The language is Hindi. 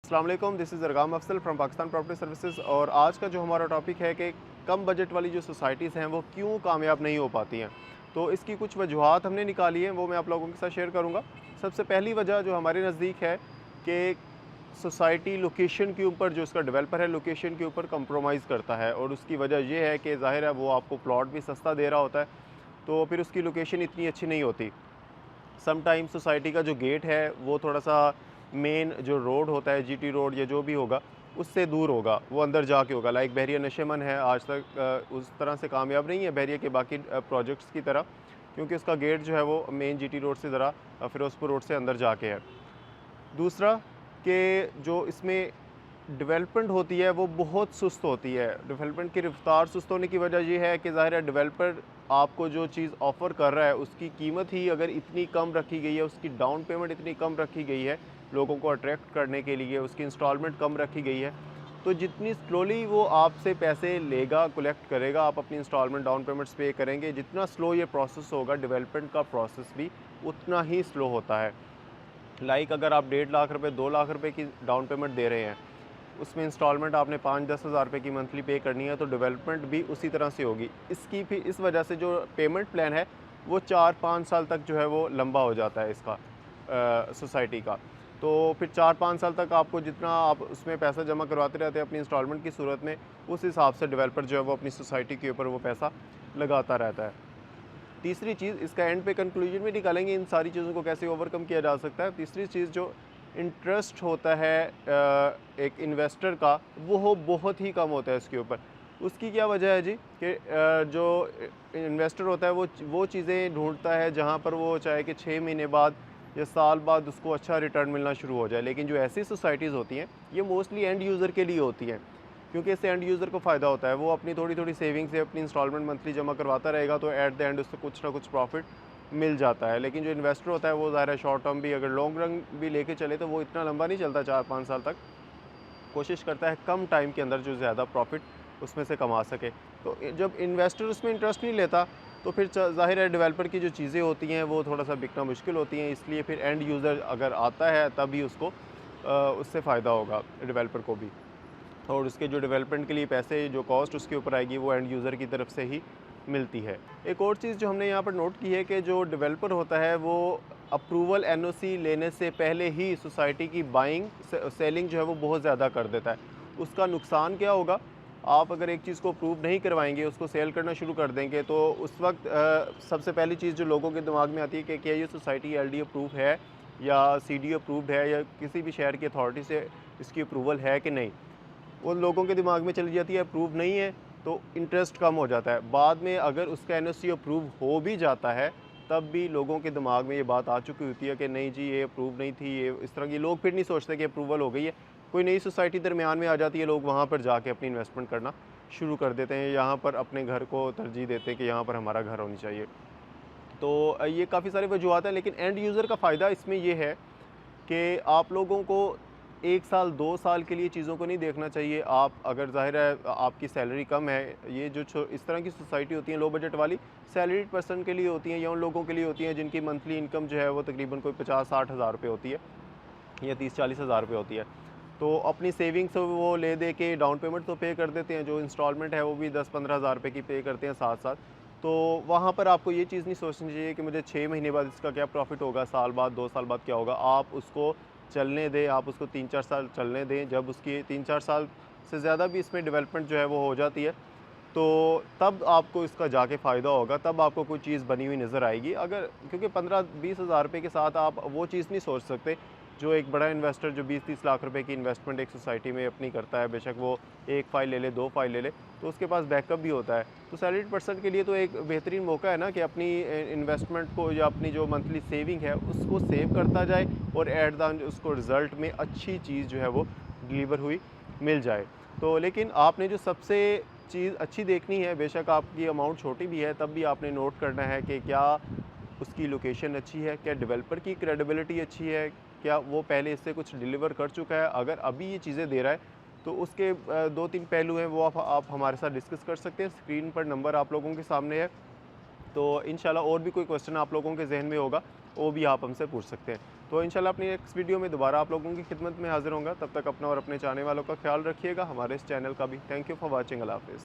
अस्सलाम वालेकुम, this is Arqam Afzal from Pakistan property services. और आज का जो हमारा टॉपिक है कि कम बजट वाली जो सोसाइटीज़ हैं वो क्यों कामयाब नहीं हो पाती हैं। तो इसकी कुछ वजूहात हमने निकाली हैं, वो मैं आप लोगों के साथ शेयर करूंगा। सबसे पहली वजह जो हमारे नज़दीक है कि सोसाइटी लोकेशन के ऊपर, जो उसका डेवलपर है लोकेशन के ऊपर कंप्रोमाइज़ करता है। और उसकी वजह यह है कि ज़ाहिर है वो आपको प्लॉट भी सस्ता दे रहा होता है, तो फिर उसकी लोकेशन इतनी अच्छी नहीं होती। समटाइम सोसाइटी का जो गेट है वो थोड़ा सा मेन जो रोड होता है, जीटी रोड या जो भी होगा, उससे दूर होगा, वो अंदर जाके होगा। लाइक बहरिया नशेमन है, आज तक उस तरह से कामयाब नहीं है बहरिया के बाकी प्रोजेक्ट्स की तरह, क्योंकि उसका गेट जो है वो मेन जीटी रोड से ज़रा फ़िरोज़पुर रोड से अंदर जाके है। दूसरा कि जो इसमें डेवलपमेंट होती है वो बहुत सुस्त होती है। डेवलपमेंट की रफ्तार सुस्त होने की वजह ये है कि ज़ाहिर है डेवलपर आपको जो चीज़ ऑफ़र कर रहा है उसकी कीमत ही अगर इतनी कम रखी गई है, उसकी डाउन पेमेंट इतनी कम रखी गई है लोगों को अट्रैक्ट करने के लिए, उसकी इंस्टॉलमेंट कम रखी गई है, तो जितनी स्लोली वो आपसे पैसे लेगा, कलेक्ट करेगा, आप अपनी इंस्टॉलमेंट डाउन पेमेंट्स पे करेंगे, जितना स्लो ये प्रोसेस होगा, डेवलपमेंट का प्रोसेस भी उतना ही स्लो होता है। लाइक अगर आप 1.5 लाख रुपए 2 लाख रुपए की डाउन पेमेंट दे रहे हैं, उसमें इंस्टॉलमेंट आपने 5-10 हज़ार रुपये की मंथली पे करनी है, तो डेवलपमेंट भी उसी तरह से होगी। इसकी भी इस वजह से जो पेमेंट प्लान है वो 4-5 साल तक जो है वो लंबा हो जाता है इसका, सोसाइटी का। तो फिर 4-5 साल तक आपको जितना आप उसमें पैसा जमा करवाते रहते हैं अपनी इंस्टॉलमेंट की सूरत में, उस हिसाब से डेवलपर जो है वो अपनी सोसाइटी के ऊपर वो पैसा लगाता रहता है। तीसरी चीज़, इसका एंड पे कंक्लूजन में निकालेंगे इन सारी चीज़ों को कैसे ओवरकम किया जा सकता है। तीसरी चीज़, जो इंटरेस्ट होता है एक इन्वेस्टर का, वो बहुत ही कम होता है इसके ऊपर। उसकी क्या वजह है जी कि जो इन्वेस्टर होता है वो चीज़ें ढूंढता है जहां पर वो चाहे कि 6 महीने बाद या साल बाद उसको अच्छा रिटर्न मिलना शुरू हो जाए। लेकिन जो ऐसी सोसाइटीज़ होती हैं ये मोस्टली एंड यूज़र के लिए होती हैं, क्योंकि इससे एंड यूज़र को फ़ायदा होता है। वो अपनी थोड़ी थोड़ी सेविंग से अपनी इंस्टॉलमेंट मंथली जमा करवाता रहेगा, तो एट द एंड उससे कुछ ना कुछ प्रॉफिट मिल जाता है। लेकिन जो इन्वेस्टर होता है वो ज़ाहिर है शॉर्ट टर्म भी, अगर लॉन्ग रन भी लेके चले तो वो इतना लंबा नहीं चलता, 4-5 साल तक। कोशिश करता है कम टाइम के अंदर जो ज़्यादा प्रॉफिट उसमें से कमा सके। तो जब इन्वेस्टर उसमें इंटरेस्ट नहीं लेता, तो फिर ज़ाहिर है डेवलपर की जो चीज़ें होती हैं वो थोड़ा सा बिकना मुश्किल होती हैं। इसलिए फिर एंड यूज़र अगर आता है तभी उसको उससे फ़ायदा होगा डेवलपर को भी। और उसके जो डेवलपमेंट के लिए पैसे, जो कॉस्ट उसके ऊपर आएगी, वो एंड यूज़र की तरफ से ही मिलती है। एक और चीज़ जो हमने यहाँ पर नोट की है कि जो डेवलपर होता है वो अप्रूवल एनओसी लेने से पहले ही सोसाइटी की बाइंग सेलिंग जो है वो बहुत ज़्यादा कर देता है। उसका नुकसान क्या होगा, आप अगर एक चीज़ को अप्रूव नहीं करवाएंगे, उसको सेल करना शुरू कर देंगे, तो उस वक्त सबसे पहली चीज़ जो लोगों के दिमाग में आती है कि क्या ये सोसाइटी एलडी अप्रूव है या सीडी अप्रूव्ड है या किसी भी शहर की अथॉरिटी से इसकी अप्रूवल है कि नहीं। उन लोगों के दिमाग में चली जाती है अप्रूव नहीं है, तो इंटरेस्ट कम हो जाता है। बाद में अगर उसका एनओसी अप्रूव हो भी जाता है, तब भी लोगों के दिमाग में ये बात आ चुकी होती है कि नहीं जी ये अप्रूव नहीं थी, ये इस तरह की। लोग फिर नहीं सोचते कि अप्रूवल हो गई है। कोई नई सोसाइटी दरमियान में आ जाती है, लोग वहाँ पर जाके अपनी इन्वेस्टमेंट करना शुरू कर देते हैं, यहाँ पर अपने घर को तरजीह देते हैं कि यहाँ पर हमारा घर होनी चाहिए। तो ये काफ़ी सारी वजूहत हैं, लेकिन एंड यूज़र का फ़ायदा इसमें ये है कि आप लोगों को 1 साल 2 साल के लिए चीज़ों को नहीं देखना चाहिए। आप अगर ज़ाहिर है आपकी सैलरी कम है, ये जो इस तरह की सोसाइटी होती हैं लो बजट वाली, सैलरीड पर्सन के लिए होती हैं या उन लोगों के लिए होती हैं जिनकी मंथली इनकम जो है वो तकरीबन कोई 50-60 हज़ार रुपये होती है या 30-40 हज़ार रुपये होती है। तो अपनी सेविंग्स से वो ले दे के डाउन पेमेंट तो पे कर देते हैं, जो इंस्टॉलमेंट है वो भी 10-15 हज़ार रुपये की पे करते हैं साथ-साथ। तो वहाँ पर आपको ये चीज़ नहीं सोचनी चाहिए कि मुझे 6 महीने बाद इसका क्या प्रॉफ़िट होगा, साल बाद, 2 साल बाद क्या होगा। आप उसको चलने दें, आप उसको 3-4 साल चलने दें। जब उसकी 3-4 साल से ज़्यादा भी इसमें डेवलपमेंट जो है वो हो जाती है, तो तब आपको इसका जाके फ़ायदा होगा, तब आपको कोई चीज़ बनी हुई नज़र आएगी। अगर क्योंकि 15-20 हज़ार रुपये के साथ आप वो चीज़ नहीं सोच सकते जो एक बड़ा इन्वेस्टर जो 20-30 लाख रुपए की इन्वेस्टमेंट एक सोसाइटी में अपनी करता है। बेशक वो 1 फ़ाइल ले ले, 2 फ़ाइल ले ले, तो उसके पास बैकअप भी होता है। तो सैलरीड पर्सन के लिए तो एक बेहतरीन मौका है ना कि अपनी इन्वेस्टमेंट को या अपनी जो मंथली सेविंग है उसको सेव करता जाए और एट द एंड उसको रिज़ल्ट में अच्छी चीज़ जो है वो डिलीवर हुई मिल जाए। तो लेकिन आपने जो सबसे चीज़ अच्छी देखनी है, बेशक आपकी अमाउंट छोटी भी है तब भी आपने नोट करना है कि क्या उसकी लोकेशन अच्छी है, क्या डेवलपर की क्रेडिबिलिटी अच्छी है, क्या वो पहले इससे कुछ डिलीवर कर चुका है। अगर अभी ये चीज़ें दे रहा है तो उसके 2-3 पहलू हैं, वो आप हमारे साथ डिस्कस कर सकते हैं। स्क्रीन पर नंबर आप लोगों के सामने है, तो इंशाल्लाह और भी कोई क्वेश्चन आप लोगों के जहन में होगा वो भी आप हमसे पूछ सकते हैं। तो इंशाल्लाह अपनी नेक्स्ट वीडियो में दोबारा आप लोगों की खिदमत में हाजिर होंगे। तब तक अपना और अपने चाहने वालों का ख्याल रखिएगा, हमारे इस चैनल का भी। Thank you for watching. Allah हाफ़िज़।